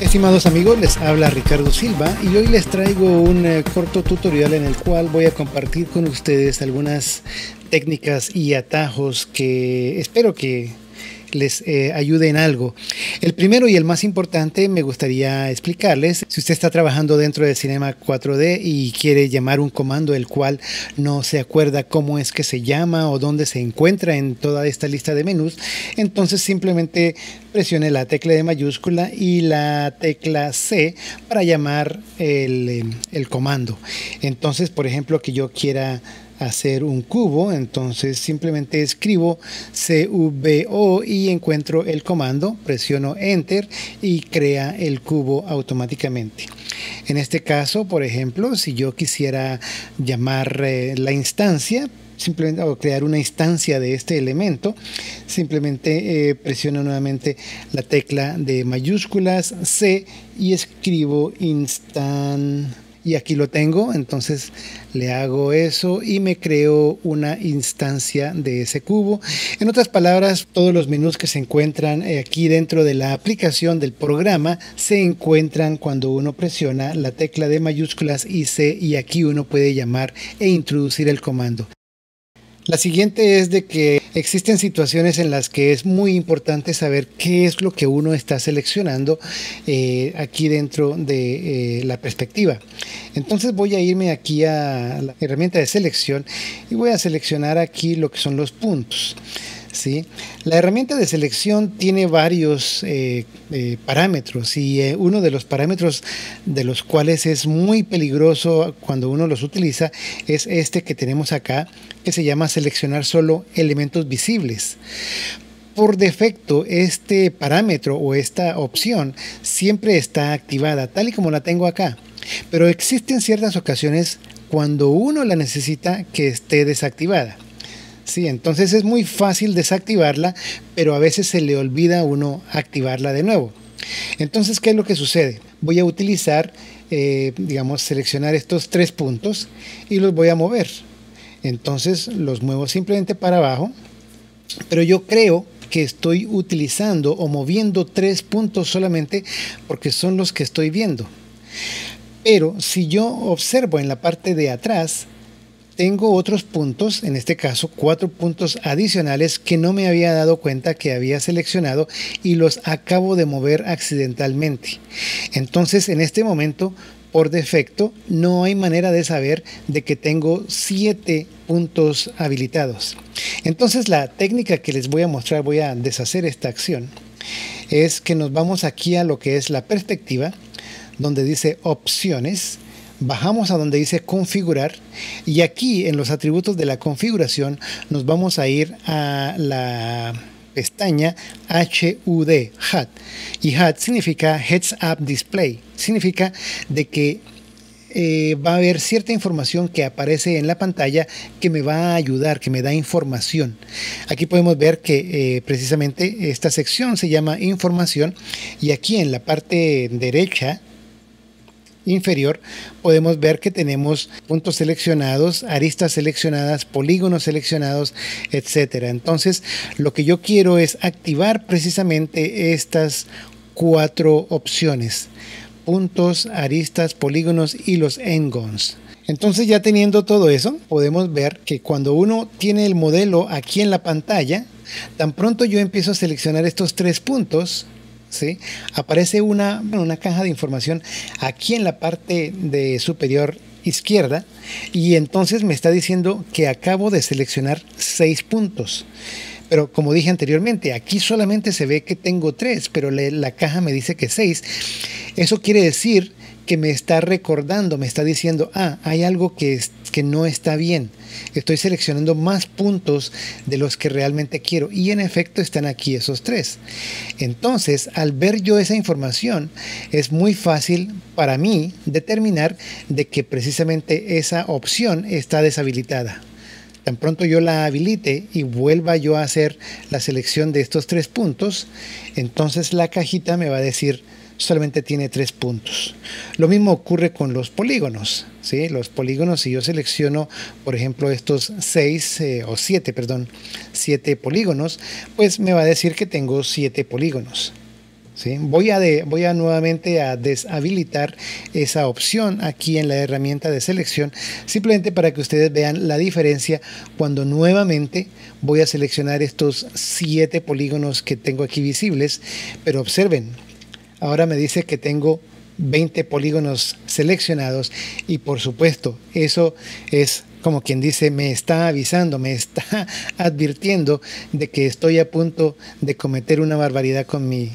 Estimados amigos, les habla Ricardo Silva y hoy les traigo un corto tutorial en el cual voy a compartir con ustedes algunas técnicas y atajos que espero que les ayude en algo. El primero y el más importante me gustaría explicarles: si usted está trabajando dentro de Cinema 4D y quiere llamar un comando el cual no se acuerda cómo es que se llama o dónde se encuentra en toda esta lista de menús, entonces simplemente presione la tecla de mayúscula y la tecla C para llamar el comando. Entonces, por ejemplo, que yo quiera hacer un cubo, entonces simplemente escribo CVO y encuentro el comando, presiono Enter y crea el cubo automáticamente. En este caso, por ejemplo, si yo quisiera llamar la instancia, simplemente, o crear una instancia de este elemento, simplemente presiono nuevamente la tecla de mayúsculas C y escribo instant. Y aquí lo tengo, entonces le hago eso y me creo una instancia de ese cubo. En otras palabras, todos los menús que se encuentran aquí dentro de la aplicación del programa se encuentran cuando uno presiona la tecla de mayúsculas y C, y aquí uno puede llamar e introducir el comando. La siguiente es de que existen situaciones en las que es muy importante saber qué es lo que uno está seleccionando aquí dentro de la perspectiva. Entonces voy a irme aquí a la herramienta de selección y voy a seleccionar aquí lo que son los puntos. ¿Sí? La herramienta de selección tiene varios parámetros, y uno de los parámetros de los cuales es muy peligroso cuando uno los utiliza es este que tenemos acá, que se llama seleccionar solo elementos visibles. Por defecto, este parámetro o esta opción siempre está activada, tal y como la tengo acá, pero existen ciertas ocasiones cuando uno la necesita que esté desactivada. Sí, entonces es muy fácil desactivarla, pero a veces se le olvida a uno activarla de nuevo. Entonces, ¿qué es lo que sucede? Voy a utilizar, seleccionar estos tres puntos y los voy a mover. Entonces los muevo simplemente para abajo, pero yo creo que estoy utilizando o moviendo tres puntos solamente porque son los que estoy viendo. Pero si yo observo en la parte de atrás, tengo otros puntos, en este caso 4 puntos adicionales que no me había dado cuenta que había seleccionado y los acabo de mover accidentalmente. Entonces, en este momento, por defecto, no hay manera de saber de que tengo 7 puntos habilitados. Entonces, la técnica que les voy a mostrar, voy a deshacer esta acción, es que nos vamos aquí a lo que es la perspectiva, donde dice opciones. Bajamos a donde dice configurar y aquí en los atributos de la configuración nos vamos a ir a la pestaña HUD, HUD, y HUD significa Heads Up Display, significa de que va a haber cierta información que aparece en la pantalla que me va a ayudar, que me da información. Aquí podemos ver que precisamente esta sección se llama información, y aquí en la parte derecha inferior podemos ver que tenemos puntos seleccionados, aristas seleccionadas, polígonos seleccionados, etcétera. Entonces lo que yo quiero es activar precisamente estas 4 opciones: puntos, aristas, polígonos y los endgons. Entonces, ya teniendo todo eso, podemos ver que cuando uno tiene el modelo aquí en la pantalla, tan pronto yo empiezo a seleccionar estos 3 puntos, ¿sí?, aparece una caja de información aquí en la parte de superior izquierda, y entonces me está diciendo que acabo de seleccionar 6 puntos. Pero como dije anteriormente, aquí solamente se ve que tengo 3, pero la caja me dice que 6. Eso quiere decir que me está recordando, me está diciendo: hay algo que no está bien. Estoy seleccionando más puntos de los que realmente quiero, y en efecto están aquí esos 3. Entonces, al ver yo esa información, es muy fácil para mí determinar de que precisamente esa opción está deshabilitada. Tan pronto yo la habilite y vuelva yo a hacer la selección de estos 3 puntos, entonces la cajita me va a decir: solamente tiene 3 puntos. Lo mismo ocurre con los polígonos, ¿sí? Los polígonos, si yo selecciono, por ejemplo, estos 7 polígonos, pues me va a decir que tengo 7 polígonos. ¿Sí? Voy a nuevamente a deshabilitar esa opción aquí en la herramienta de selección, simplemente para que ustedes vean la diferencia cuando nuevamente voy a seleccionar estos 7 polígonos que tengo aquí visibles. Pero observen, ahora me dice que tengo 20 polígonos seleccionados, y por supuesto eso es como quien dice, me está avisando, me está advirtiendo de que estoy a punto de cometer una barbaridad con mi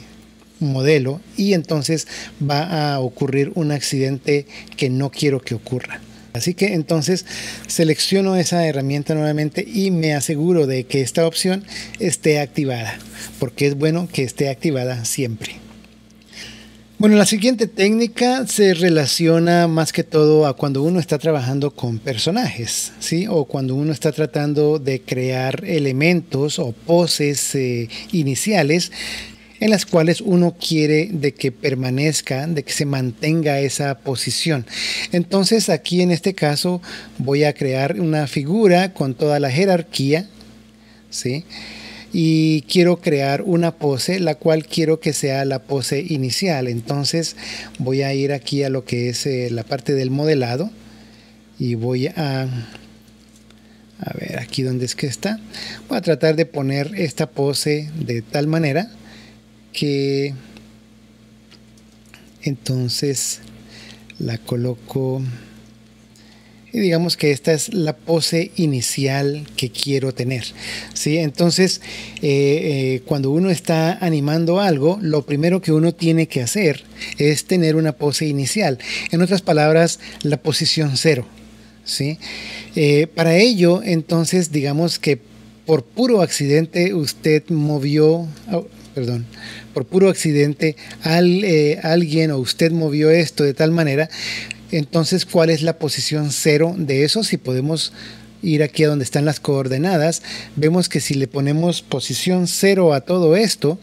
modelo, y entonces va a ocurrir un accidente que no quiero que ocurra. Así que entonces selecciono esa herramienta nuevamente y me aseguro de que esta opción esté activada, porque es bueno que esté activada siempre. Bueno, la siguiente técnica se relaciona más que todo a cuando uno está trabajando con personajes, ¿sí? O cuando uno está tratando de crear elementos o poses iniciales en las cuales uno quiere de que permanezca, de que se mantenga esa posición. Entonces aquí en este caso voy a crear una figura con toda la jerarquía, ¿sí? Y quiero crear una pose, la cual quiero que sea la pose inicial. Entonces voy a ir aquí a lo que es la parte del modelado, y voy a ver aquí donde es que está. Voy a tratar de poner esta pose de tal manera que entonces la coloco, y digamos que esta es la pose inicial que quiero tener, ¿sí? Entonces cuando uno está animando algo, lo primero que uno tiene que hacer es tener una pose inicial, en otras palabras, la posición 0, ¿sí? Para ello, entonces, digamos que por puro accidente usted movió, por puro accidente alguien o usted movió esto de tal manera. Entonces, ¿cuál es la posición 0 de eso? Si podemos ir aquí a donde están las coordenadas, vemos que si le ponemos posición 0 a todo esto,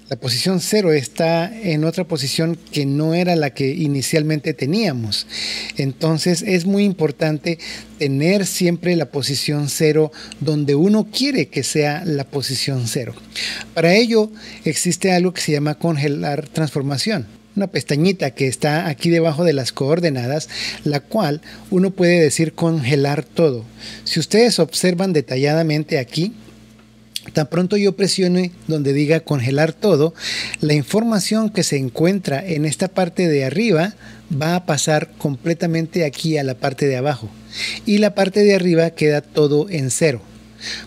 la posición 0 está en otra posición que no era la que inicialmente teníamos. Entonces es muy importante tener siempre la posición 0 donde uno quiere que sea la posición 0. Para ello existe algo que se llama congelar transformación, una pestañita que está aquí debajo de las coordenadas, la cual uno puede decir congelar todo. Si ustedes observan detalladamente aquí, tan pronto yo presione donde diga congelar todo, la información que se encuentra en esta parte de arriba va a pasar completamente aquí a la parte de abajo, y la parte de arriba queda todo en 0.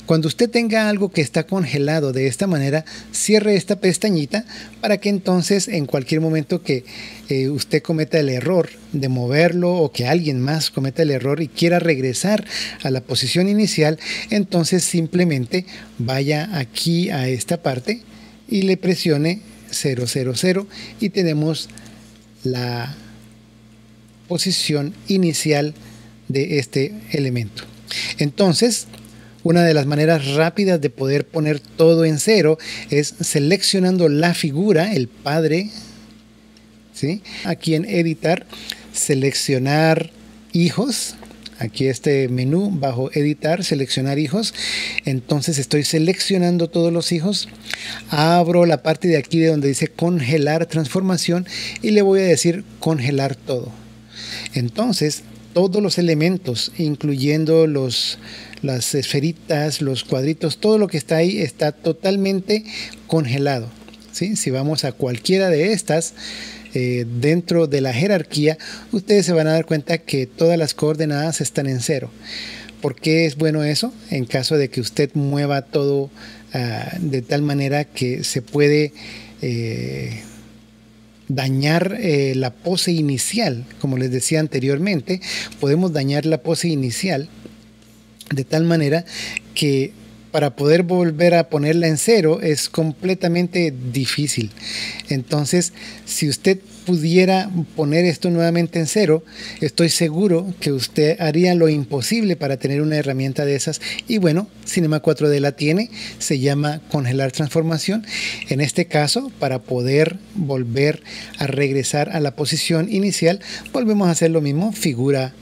Cuando usted tenga algo que está congelado de esta manera, cierre esta pestañita para que entonces en cualquier momento que usted cometa el error de moverlo, o que alguien más cometa el error y quiera regresar a la posición inicial, entonces simplemente vaya aquí a esta parte y le presione 000 y tenemos la posición inicial de este elemento. Entonces, una de las maneras rápidas de poder poner todo en 0 es seleccionando la figura, el padre, ¿sí? Aquí en editar, seleccionar hijos, aquí este menú bajo editar, seleccionar hijos. Entonces estoy seleccionando todos los hijos, abro la parte de aquí de donde dice congelar transformación y le voy a decir congelar todo. Entonces todos los elementos, incluyendo las esferitas, los cuadritos, todo lo que está ahí está totalmente congelado, ¿sí? Si vamos a cualquiera de estas dentro de la jerarquía, ustedes se van a dar cuenta que todas las coordenadas están en 0. ¿Por qué es bueno eso? En caso de que usted mueva todo de tal manera que se puede dañar la pose inicial. Como les decía anteriormente, podemos dañar la pose inicial de tal manera que para poder volver a ponerla en 0 es completamente difícil. Entonces, si usted pudiera poner esto nuevamente en cero, estoy seguro que usted haría lo imposible para tener una herramienta de esas. Y bueno, Cinema 4D la tiene, se llama congelar transformación. En este caso, para poder volver a regresar a la posición inicial, volvemos a hacer lo mismo, figura,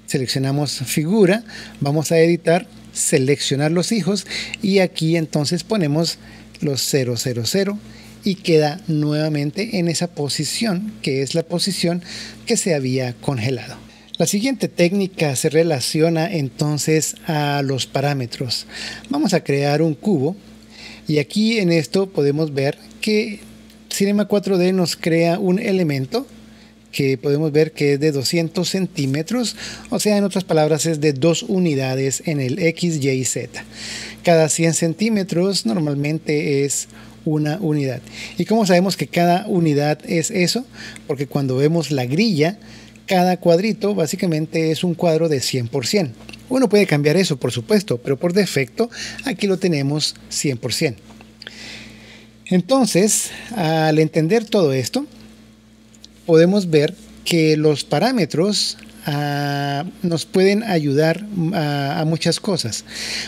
seleccionamos figura, vamos a editar, seleccionar los hijos y aquí entonces ponemos los 000 y queda nuevamente en esa posición, que es la posición que se había congelado. La siguiente técnica se relaciona entonces a los parámetros. Vamos a crear un cubo y aquí en esto podemos ver que Cinema 4D nos crea un elemento que podemos ver que es de 200 centímetros, o sea, en otras palabras es de 2 unidades en el X, Y y Z. Cada 100 centímetros normalmente es una unidad. ¿Y cómo sabemos que cada unidad es eso? Porque cuando vemos la grilla, cada cuadrito básicamente es un cuadro de 100%. Uno puede cambiar eso, por supuesto, pero por defecto aquí lo tenemos 100%. Entonces, al entender todo esto, podemos ver que los parámetros nos pueden ayudar a muchas cosas.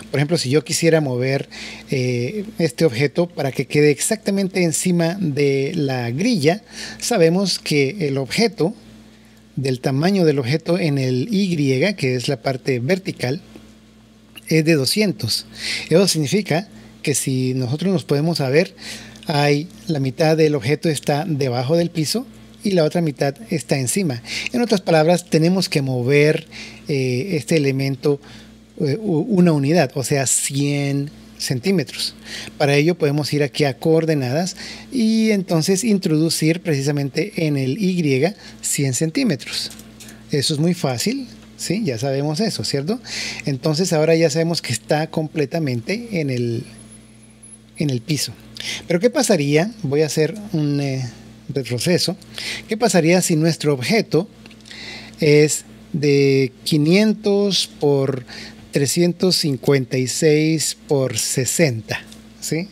Por ejemplo, si yo quisiera mover este objeto para que quede exactamente encima de la grilla, sabemos que el objeto, del tamaño del objeto en el Y, que es la parte vertical, es de 200. Eso significa que si nosotros nos podemos ver, la mitad del objeto está debajo del piso y la otra mitad está encima. En otras palabras, tenemos que mover este elemento una unidad, o sea, 100 centímetros. Para ello podemos ir aquí a coordenadas y entonces introducir precisamente en el Y 100 centímetros. Eso es muy fácil, ¿sí? Ya sabemos eso, ¿cierto? Entonces ahora ya sabemos que está completamente en el piso. Pero ¿qué pasaría? Voy a hacer un retroceso. ¿Qué pasaría si nuestro objeto es de 500 por 356 por 60? ¿Sí?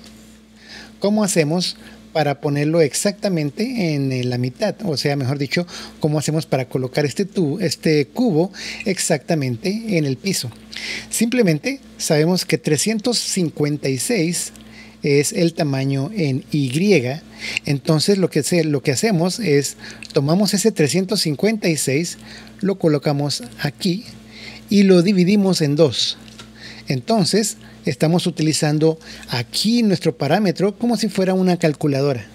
¿Cómo hacemos para ponerlo exactamente en la mitad? O sea, mejor dicho, ¿cómo hacemos para colocar este cubo exactamente en el piso? Simplemente sabemos que 356 es el tamaño en Y. Entonces lo que hacemos es tomamos ese 356, lo colocamos aquí y lo dividimos en 2. Entonces estamos utilizando aquí nuestro parámetro como si fuera una calculadora.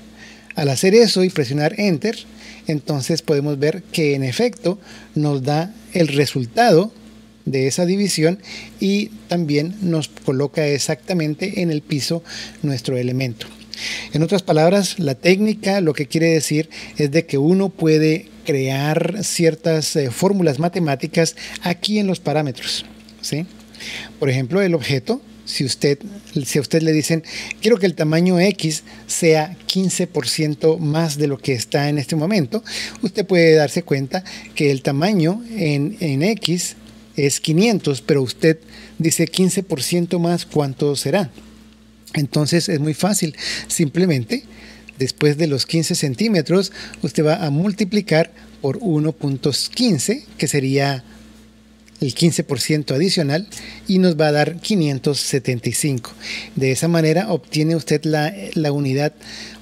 Al hacer eso y presionar Enter, entonces podemos ver que en efecto nos da el resultado de esa división y también nos coloca exactamente en el piso nuestro elemento. En otras palabras, la técnica lo que quiere decir es de que uno puede crear ciertas fórmulas matemáticas aquí en los parámetros, ¿sí? Por ejemplo, el objeto, si a usted le dicen quiero que el tamaño X sea 15% más de lo que está en este momento, usted puede darse cuenta que el tamaño en X es 500, pero usted dice 15% más, ¿cuánto será? Entonces es muy fácil, simplemente después de los 15 centímetros usted va a multiplicar por 1.15, que sería el 15% adicional, y nos va a dar 575. De esa manera obtiene usted la unidad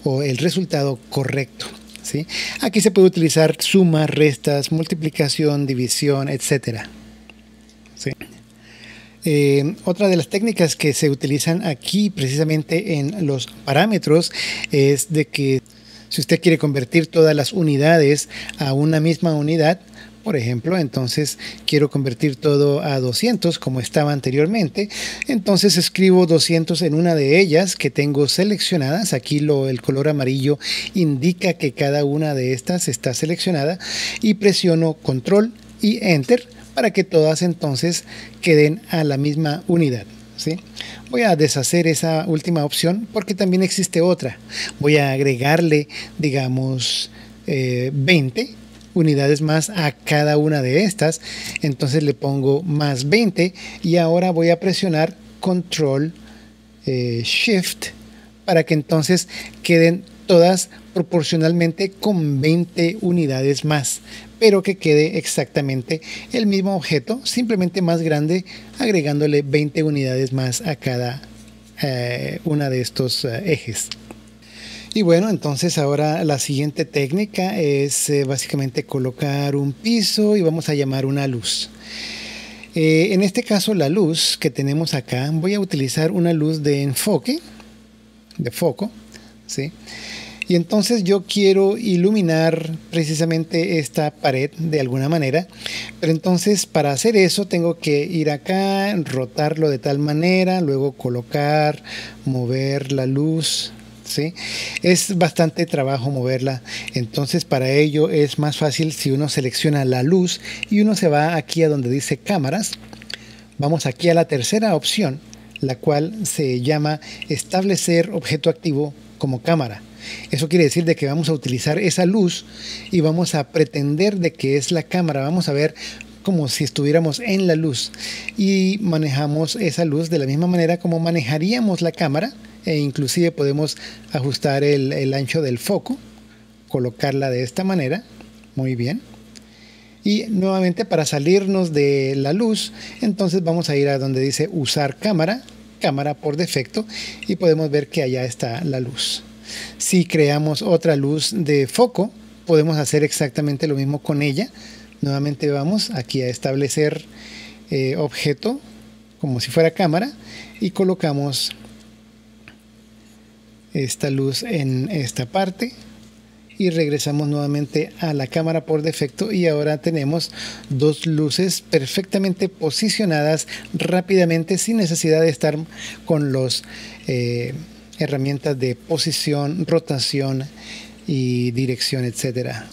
o el resultado correcto, ¿sí? Aquí se puede utilizar sumas, restas, multiplicación, división, etcétera. Sí. Otra de las técnicas que se utilizan aquí precisamente en los parámetros es de que si usted quiere convertir todas las unidades a una misma unidad, por ejemplo, entonces quiero convertir todo a 200 como estaba anteriormente, entonces escribo 200 en una de ellas que tengo seleccionadas. Aquí el color amarillo indica que cada una de estas está seleccionada y presiono Control y Enter para que todas entonces queden a la misma unidad, ¿sí? Voy a deshacer esa última opción porque también existe otra. Voy a agregarle, digamos, 20 unidades más a cada una de estas. Entonces le pongo más 20 y ahora voy a presionar Control Shift para que entonces queden todas proporcionalmente con 20 unidades más, pero que quede exactamente el mismo objeto, simplemente más grande, agregándole 20 unidades más a cada una de estos ejes. Y bueno, entonces ahora la siguiente técnica es básicamente colocar un piso y vamos a llamar una luz. En este caso, la luz que tenemos acá, voy a utilizar una luz de enfoque, de foco, ¿sí? Y entonces yo quiero iluminar precisamente esta pared de alguna manera, pero entonces para hacer eso tengo que ir acá, rotarlo de tal manera, luego colocar, mover la luz, ¿sí? Es bastante trabajo moverla, entonces para ello es más fácil si uno selecciona la luz y uno se va aquí a donde dice cámaras. Vamos aquí a la tercera opción, la cual se llama establecer objeto activo como cámara. Eso quiere decir de que vamos a utilizar esa luz y vamos a pretender de que es la cámara. Vamos a ver como si estuviéramos en la luz y manejamos esa luz de la misma manera como manejaríamos la cámara, e inclusive podemos ajustar el ancho del foco, colocarla de esta manera. Muy bien. Y nuevamente para salirnos de la luz, entonces vamos a ir a donde dice usar cámara, cámara por defecto, y podemos ver que allá está la luz. Si creamos otra luz de foco, podemos hacer exactamente lo mismo con ella. Nuevamente vamos aquí a establecer objeto como si fuera cámara y colocamos esta luz en esta parte y regresamos nuevamente a la cámara por defecto y ahora tenemos dos luces perfectamente posicionadas rápidamente sin necesidad de estar con los herramientas de posición, rotación y dirección, etcétera.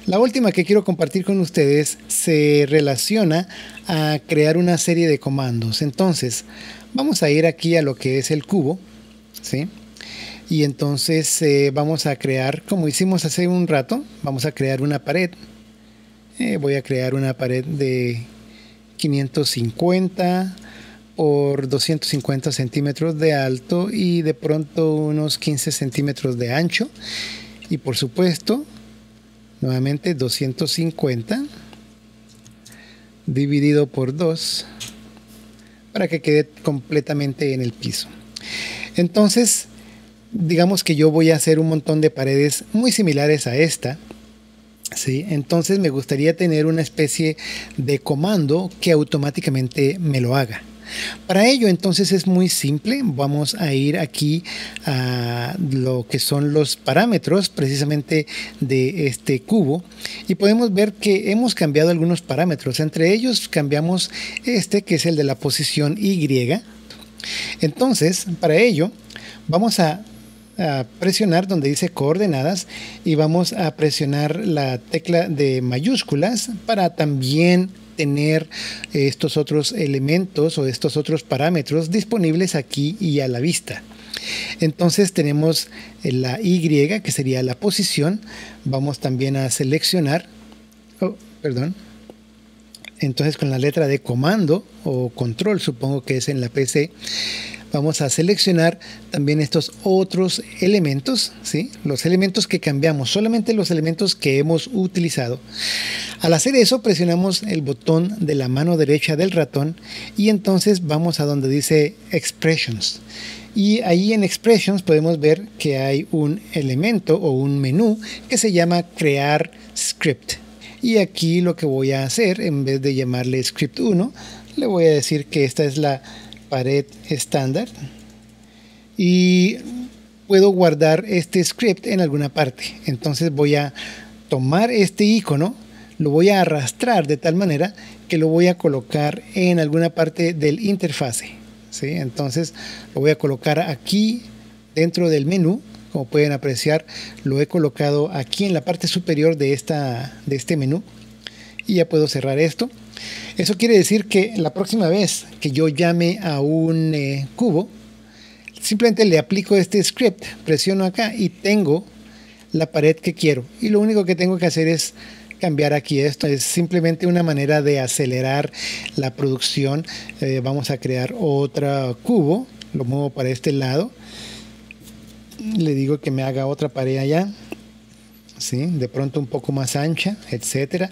La última que quiero compartir con ustedes se relaciona a crear una serie de comandos. Entonces vamos a ir aquí a lo que es el cubo, ¿sí? Y entonces vamos a crear, como hicimos hace un rato, vamos a crear una pared. Voy a crear una pared de 550 por 250 centímetros de alto y de pronto unos 15 centímetros de ancho. Y por supuesto, nuevamente 250 dividido por 2 para que quede completamente en el piso. Entonces, digamos que yo voy a hacer un montón de paredes muy similares a esta, ¿sí? Entonces me gustaría tener una especie de comando que automáticamente me lo haga. Para ello entonces es muy simple, vamos a ir aquí a lo que son los parámetros precisamente de este cubo y podemos ver que hemos cambiado algunos parámetros, entre ellos cambiamos este que es el de la posición Y. Entonces para ello vamos a presionar donde dice coordenadas y vamos a presionar la tecla de mayúsculas para también tener estos otros elementos o estos otros parámetros disponibles aquí y a la vista. Entonces tenemos la Y que sería la posición, vamos también a seleccionar, entonces con la letra de comando o control, supongo que es en la PC, vamos a seleccionar también estos otros elementos, ¿sí? Los elementos que cambiamos, solamente los elementos que hemos utilizado. Al hacer eso, presionamos el botón de la mano derecha del ratón y entonces vamos a donde dice Expressions. Y ahí en Expressions podemos ver que hay un elemento o un menú que se llama Crear Script. Y aquí lo que voy a hacer, en vez de llamarle Script 1, le voy a decir que esta es la pared estándar y puedo guardar este script en alguna parte. Entonces voy a tomar este icono, lo voy a arrastrar de tal manera que lo voy a colocar en alguna parte del interfase, ¿sí? Entonces lo voy a colocar aquí dentro del menú. Como pueden apreciar, lo he colocado aquí en la parte superior de este menú y ya puedo cerrar esto. Eso quiere decir que la próxima vez que yo llame a un cubo, simplemente le aplico este script, presiono acá y tengo la pared que quiero. Y lo único que tengo que hacer es cambiar aquí esto. Es simplemente una manera de acelerar la producción. Vamos a crear otro cubo, lo muevo para este lado. Le digo que me haga otra pared allá. ¿sí? De pronto un poco más ancha, etcétera.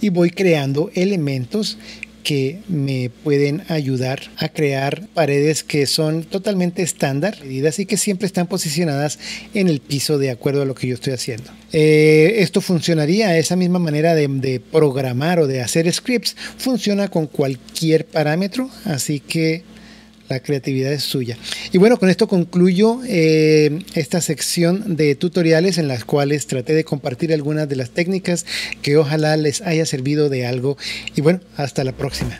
Y voy creando elementos que me pueden ayudar a crear paredes que son totalmente estándar, medidas y que siempre están posicionadas en el piso de acuerdo a lo que yo estoy haciendo. Esto funcionaría, esa misma manera de programar o de hacer scripts, funciona con cualquier parámetro, así que la creatividad es suya. Y bueno, con esto concluyo esta sección de tutoriales en las cuales traté de compartir algunas de las técnicas que ojalá les haya servido de algo. Y bueno, hasta la próxima.